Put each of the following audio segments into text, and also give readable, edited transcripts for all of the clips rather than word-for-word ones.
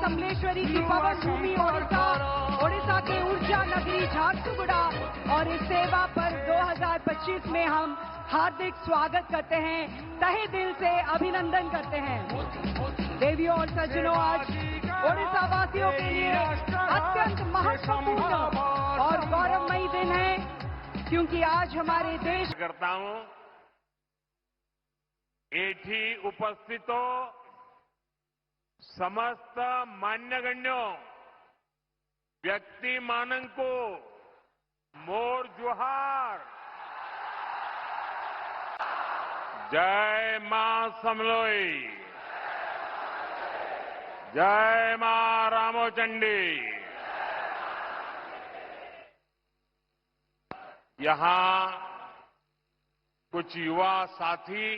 समलेश्वरी की पवन भूमि ओडिशा, ओडिशा के ऊर्जा नगरी झारसुगुड़ा और इस सेवा पर 2025 में हम हार्दिक स्वागत करते हैं, तहे दिल से अभिनंदन करते हैं। देवियों और सज्जनों, आज ओडिशा वासियों के लिए अत्यंत महत्वपूर्ण और गौरवमयी दिन है, क्योंकि आज हमारे देश करता हूं एठी उपस्थितो समस्त मान्यगण्यों व्यक्ति मानंको मोर जुहार। जय मां समलोई, जय मां रामोचंडी। यहां कुछ युवा साथी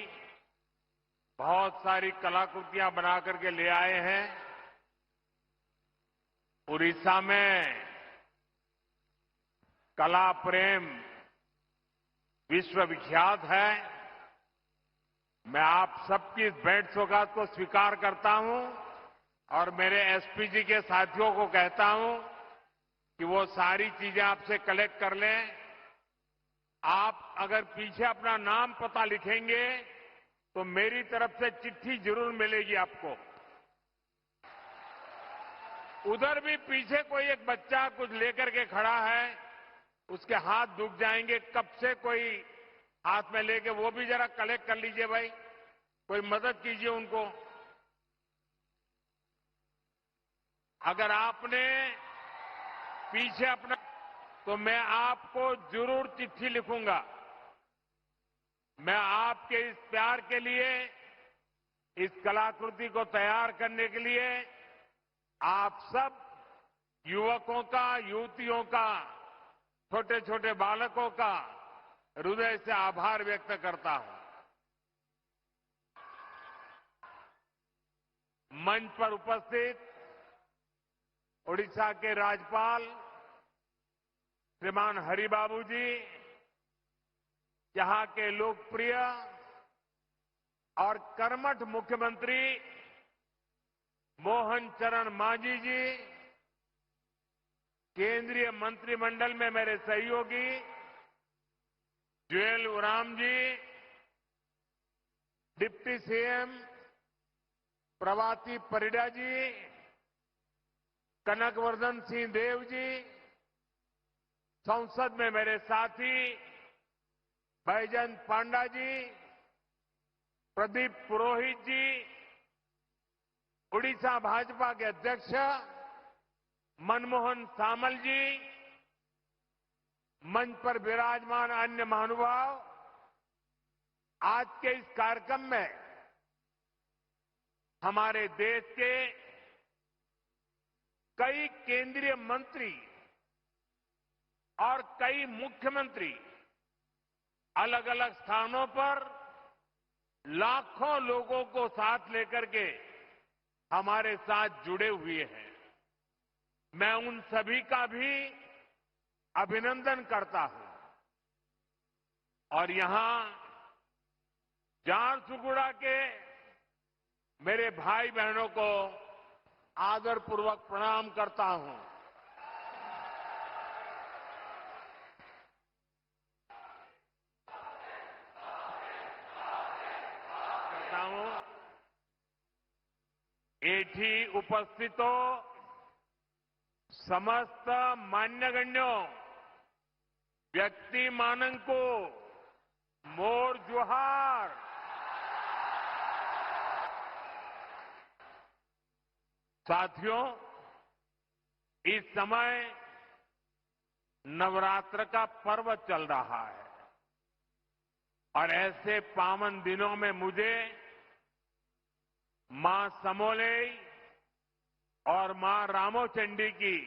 बहुत सारी कलाकृतियां बना करके ले आए हैं। उड़ीसा में कला प्रेम विश्वविख्यात है। मैं आप सबकी इस भेंट सौगात को स्वीकार करता हूं और मेरे एसपीजी के साथियों को कहता हूं कि वो सारी चीजें आपसे कलेक्ट कर लें। आप अगर पीछे अपना नाम पता लिखेंगे तो मेरी तरफ से चिट्ठी जरूर मिलेगी आपको। उधर भी पीछे कोई एक बच्चा कुछ लेकर के खड़ा है, उसके हाथ दुख जाएंगे, कब से कोई हाथ में लेके, वो भी जरा कलेक्ट कर लीजिए भाई, कोई मदद कीजिए उनको। अगर आपने पीछे अपना, तो मैं आपको जरूर चिट्ठी लिखूंगा। मैं आपके इस प्यार के लिए, इस कलाकृति को तैयार करने के लिए आप सब युवकों का, युवतियों का, छोटे छोटे बालकों का हृदय से आभार व्यक्त करता हूं। मंच पर उपस्थित ओडिशा के राज्यपाल श्रीमान हरिबाबू जी, यहां के लोकप्रिय और कर्मठ मुख्यमंत्री मोहन चरण मांझी जी, केंद्रीय मंत्रिमंडल में मेरे सहयोगी जुएल ओराम जी, डिप्टी सीएम प्रभाती परिडा जी, कनकवर्धन सिंह देव जी, संसद में मेरे साथी बैजयंत पांडा जी, प्रदीप पुरोहित जी, उड़ीसा भाजपा के अध्यक्ष मनमोहन सामल जी, मंच पर विराजमान अन्य महानुभाव, आज के इस कार्यक्रम में हमारे देश के कई केंद्रीय मंत्री और कई मुख्यमंत्री अलग अलग स्थानों पर लाखों लोगों को साथ लेकर के हमारे साथ जुड़े हुए हैं। मैं उन सभी का भी अभिनंदन करता हूं और यहां झारसुगुड़ा के मेरे भाई बहनों को आदरपूर्वक प्रणाम करता हूं। एठी उपस्थितो समस्त मान्यगण्यों व्यक्ति मानंको मोर जुहार। साथियों, इस समय नवरात्र का पर्व चल रहा है और ऐसे पावन दिनों में मुझे मां समोलेई और मां रामोचंडी की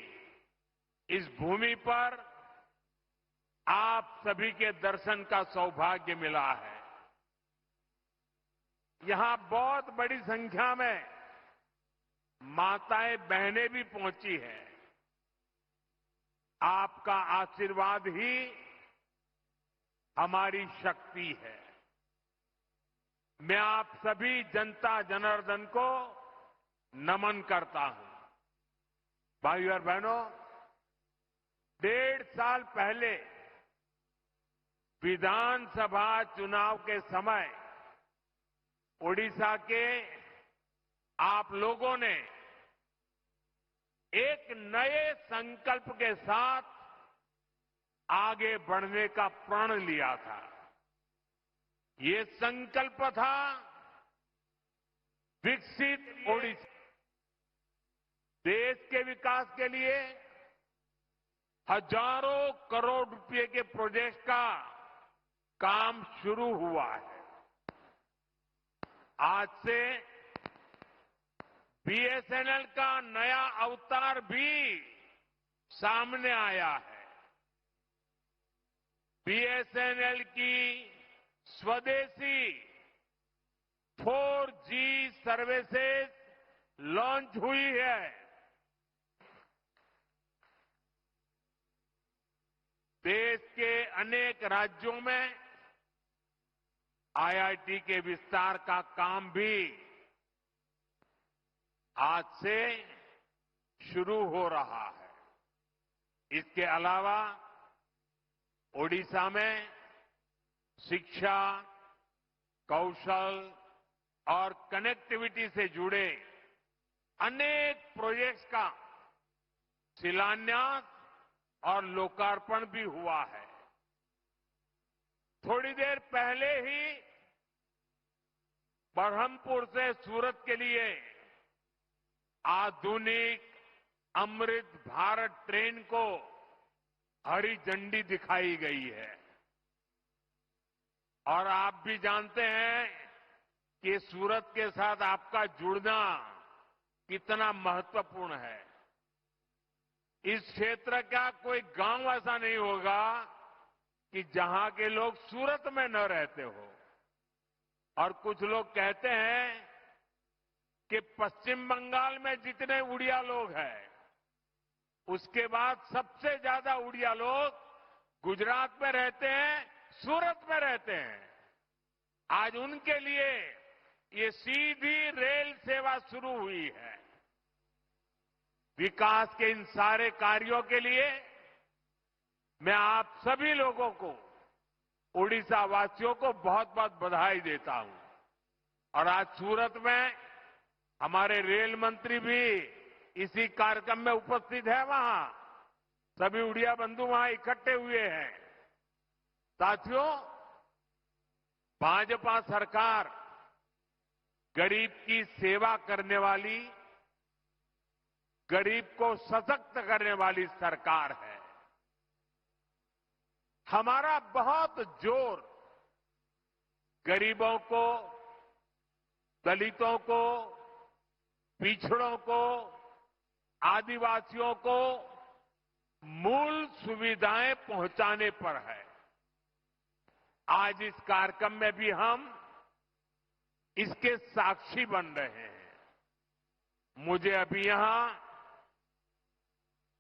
इस भूमि पर आप सभी के दर्शन का सौभाग्य मिला है। यहां बहुत बड़ी संख्या में माताएं बहनें भी पहुंची हैं। आपका आशीर्वाद ही हमारी शक्ति है। मैं आप सभी जनता जनार्दन को नमन करता हूं। भाइयों और बहनों, 1.5 साल पहले विधानसभा चुनाव के समय ओडिशा के आप लोगों ने एक नए संकल्प के साथ आगे बढ़ने का प्रण लिया था। ये संकल्प था विकसित ओडिशा। देश के विकास के लिए हजारों करोड़ रुपए के प्रोजेक्ट का काम शुरू हुआ है। आज से बीएसएनएल का नया अवतार भी सामने आया है। बीएसएनएल की स्वदेशी 4G सर्विसेज लॉन्च हुई है। देश के अनेक राज्यों में आईआईटी के विस्तार का काम भी आज से शुरू हो रहा है। इसके अलावा ओडिशा में शिक्षा, कौशल और कनेक्टिविटी से जुड़े अनेक प्रोजेक्ट्स का शिलान्यास और लोकार्पण भी हुआ है। थोड़ी देर पहले ही बरहमपुर से सूरत के लिए आधुनिक अमृत भारत ट्रेन को हरी झंडी दिखाई गई है। और आप भी जानते हैं कि सूरत के साथ आपका जुड़ना कितना महत्वपूर्ण है। इस क्षेत्र का कोई गांव ऐसा नहीं होगा कि जहां के लोग सूरत में न रहते हो। और कुछ लोग कहते हैं कि पश्चिम बंगाल में जितने उड़िया लोग हैं, उसके बाद सबसे ज्यादा उड़िया लोग गुजरात में रहते हैं, सूरत में रहते हैं। आज उनके लिए ये सीधी रेल सेवा शुरू हुई है। विकास के इन सारे कार्यों के लिए मैं आप सभी लोगों को, ओडिशा वासियों को बहुत बहुत बधाई देता हूं। और आज सूरत में हमारे रेल मंत्री भी इसी कार्यक्रम में उपस्थित है। वहां सभी उड़िया बंधु वहां इकट्ठे हुए हैं। साथियों, भाजपा सरकार गरीब की सेवा करने वाली, गरीब को सशक्त करने वाली सरकार है। हमारा बहुत जोर गरीबों को, दलितों को, पिछड़ों को, आदिवासियों को मूल सुविधाएं पहुंचाने पर है। आज इस कार्यक्रम में भी हम इसके साक्षी बन रहे हैं। मुझे अभी यहां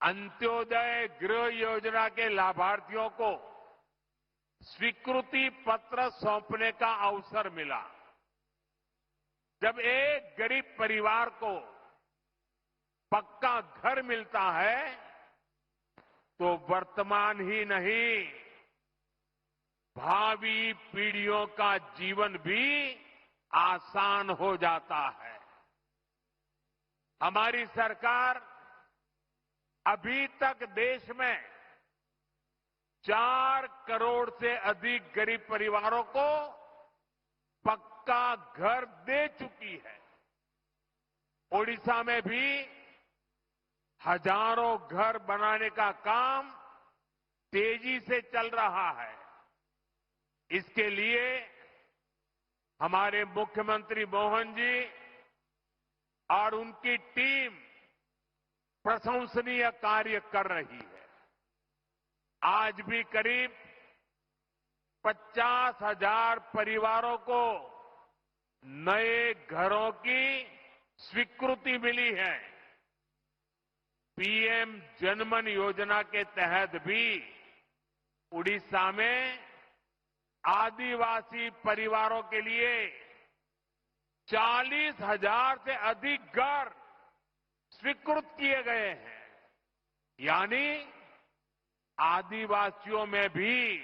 अंत्योदय गृह योजना के लाभार्थियों को स्वीकृति पत्र सौंपने का अवसर मिला। जब एक गरीब परिवार को पक्का घर मिलता है तो वर्तमान ही नहीं, भावी पीढ़ियों का जीवन भी आसान हो जाता है। हमारी सरकार अभी तक देश में 4 करोड़ से अधिक गरीब परिवारों को पक्का घर दे चुकी है। ओडिशा में भी हजारों घर बनाने का काम तेजी से चल रहा है। इसके लिए हमारे मुख्यमंत्री मोहन जी और उनकी टीम प्रशंसनीय कार्य कर रही है। आज भी करीब 50,000 परिवारों को नए घरों की स्वीकृति मिली है। पीएम जनमन योजना के तहत भी उड़ीसा में आदिवासी परिवारों के लिए 40,000 से अधिक घर स्वीकृत किए गए हैं। यानी आदिवासियों में भी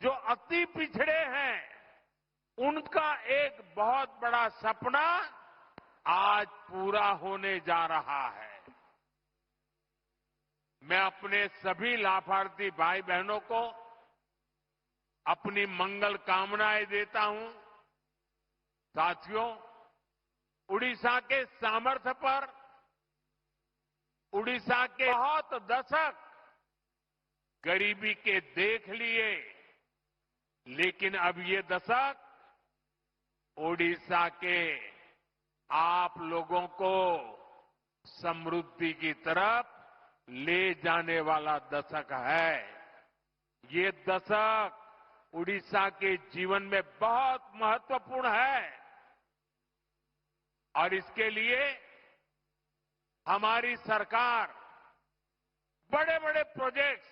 जो अति पिछड़े हैं, उनका एक बहुत बड़ा सपना आज पूरा होने जा रहा है। मैं अपने सभी लाभार्थी भाई बहनों को अपनी मंगल कामनाएं देता हूं। साथियों, उड़ीसा के सामर्थ्य पर, उड़ीसा के बहुत दशक गरीबी के देख लिए, लेकिन अब ये दशक उड़ीसा के आप लोगों को समृद्धि की तरफ ले जाने वाला दशक है। ये दशक उड़ीसा के जीवन में बहुत महत्वपूर्ण है और इसके लिए हमारी सरकार बड़े बड़े प्रोजेक्ट्स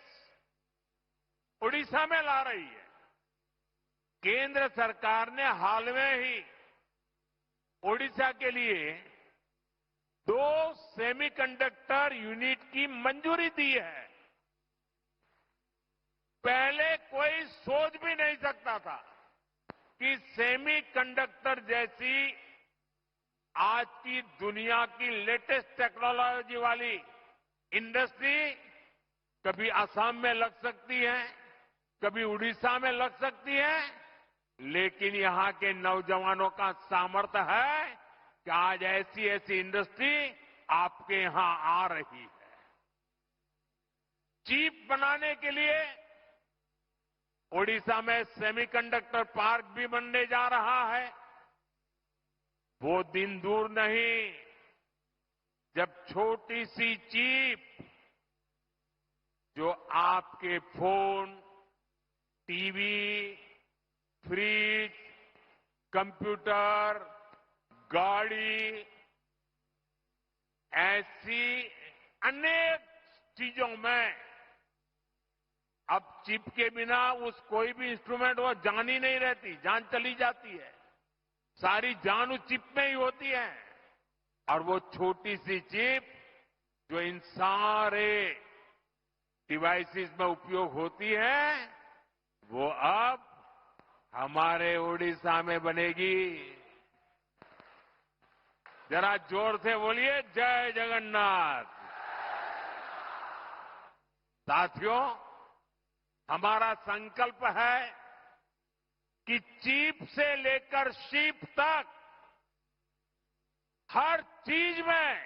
उड़ीसा में ला रही है। केंद्र सरकार ने हाल में ही उड़ीसा के लिए 2 सेमीकंडक्टर यूनिट की मंजूरी दी है। पहले कोई सोच भी नहीं सकता था कि सेमीकंडक्टर जैसी आज की दुनिया की लेटेस्ट टेक्नोलॉजी वाली इंडस्ट्री कभी असम में लग सकती है, कभी उड़ीसा में लग सकती है, लेकिन यहां के नौजवानों का सामर्थ्य है कि आज ऐसी ऐसी इंडस्ट्री आपके यहां आ रही है। चिप बनाने के लिए ओडिशा में सेमीकंडक्टर पार्क भी बनने जा रहा है। वो दिन दूर नहीं जब छोटी सी चिप जो आपके फोन, टीवी, फ्रिज, कंप्यूटर, गाड़ी, ऐसी अनेक चीजों में अब चिप के बिना उस कोई भी इंस्ट्रूमेंट वो जान ही नहीं रहती, जान चली जाती है। सारी जान उस चिप में ही होती है और वो छोटी सी चिप जो इन सारे डिवाइसेस में उपयोग होती है, वो अब हमारे उड़ीसा में बनेगी। जरा जोर से बोलिए, जय जगन्नाथ। साथियों, हमारा संकल्प है कि चिप से लेकर शिप तक हर चीज में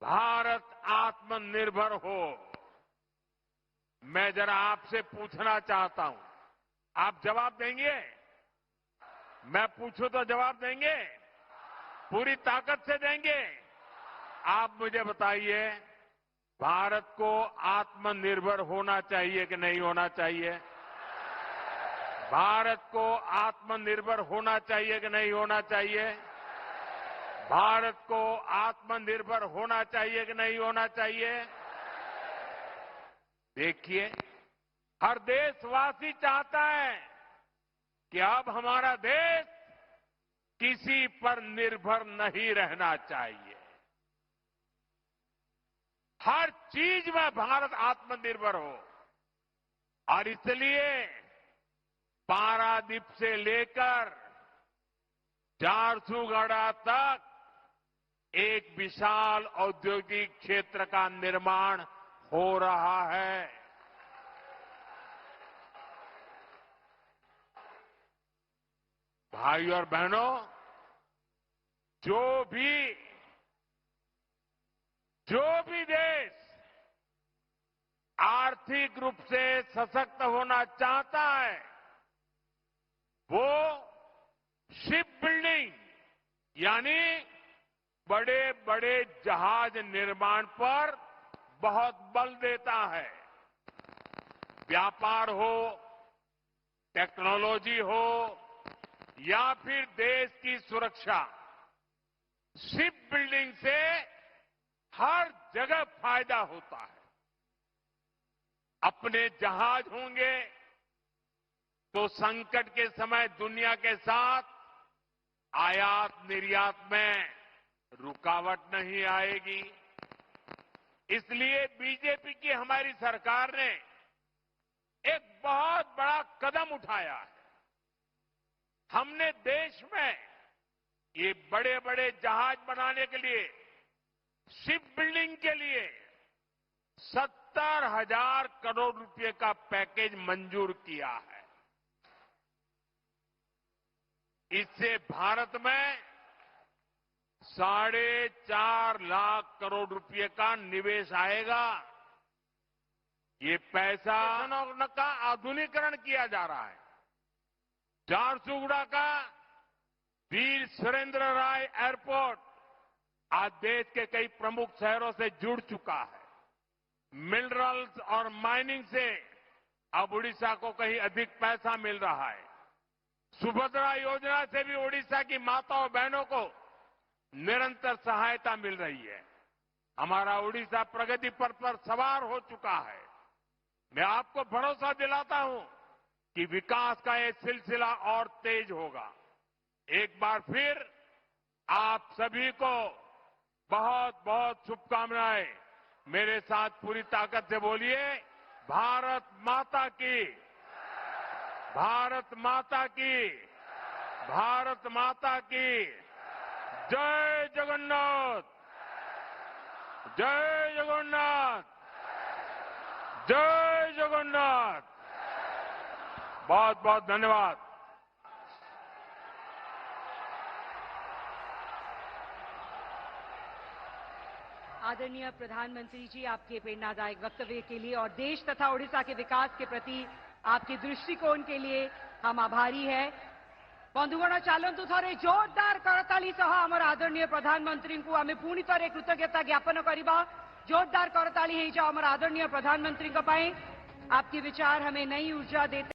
भारत आत्मनिर्भर हो। मैं जरा आपसे पूछना चाहता हूं, आप जवाब देंगे? मैं पूछूं तो जवाब देंगे? पूरी ताकत से देंगे? आप मुझे बताइए, भारत को आत्मनिर्भर होना चाहिए कि नहीं होना चाहिए? भारत को आत्मनिर्भर होना चाहिए कि नहीं होना चाहिए? भारत को आत्मनिर्भर होना चाहिए कि नहीं होना चाहिए? देखिए, हर देशवासी चाहता है कि अब हमारा देश किसी पर निर्भर नहीं रहना चाहिए। हर चीज में भारत आत्मनिर्भर हो और इसलिए पारादीप से लेकर झारसुगुड़ा तक एक विशाल औद्योगिक क्षेत्र का निर्माण हो रहा है। भाई और बहनों, जो भी देश आर्थिक रूप से सशक्त होना चाहता है, वो शिप बिल्डिंग यानी बड़े बड़े जहाज निर्माण पर बहुत बल देता है। व्यापार हो, टेक्नोलॉजी हो या फिर देश की सुरक्षा, शिप बिल्डिंग से हर जगह फायदा होता है। अपने जहाज होंगे तो संकट के समय दुनिया के साथ आयात निर्यात में रुकावट नहीं आएगी। इसलिए बीजेपी की हमारी सरकार ने एक बहुत बड़ा कदम उठाया है। हमने देश में ये बड़े बड़े जहाज बनाने के लिए, शिप बिल्डिंग के लिए 70,000 करोड़ रुपए का पैकेज मंजूर किया है। इससे भारत में 4.5 लाख करोड़ रुपए का निवेश आएगा। ये पैसा का आधुनिकीकरण किया जा रहा है। झारसुगुड़ा का वीर सुरेंद्र राय एयरपोर्ट आज देश के कई प्रमुख शहरों से जुड़ चुका है। मिनरल्स और माइनिंग से अब उड़ीसा को कहीं अधिक पैसा मिल रहा है। सुभद्रा योजना से भी उड़ीसा की माताओं बहनों को निरंतर सहायता मिल रही है। हमारा उड़ीसा प्रगति पथ पर सवार हो चुका है। मैं आपको भरोसा दिलाता हूं कि विकास का ये सिलसिला और तेज होगा। एक बार फिर आप सभी को बहुत बहुत शुभकामनाएं। मेरे साथ पूरी ताकत से बोलिए, भारत माता की, भारत माता की, भारत माता की जय जगन्नाथ, जय जगन्नाथ, जय जगन्नाथ। बहुत बहुत धन्यवाद। आदरणीय प्रधानमंत्री जी, आपके प्रेरणादायक वक्तव्य के लिए और देश तथा ओडिशा के विकास के प्रति आपके दृष्टिकोण के लिए हम आभारी है। बंधुगण, चलतु थे जोरदार करताली सह आमर आदरणीय प्रधानमंत्री को आम पुणी थे कृतज्ञता ज्ञापन करवा। जोरदार करताली हो जाओ आमर आदरणीय प्रधानमंत्री। आपके विचार हमें नई ऊर्जा देते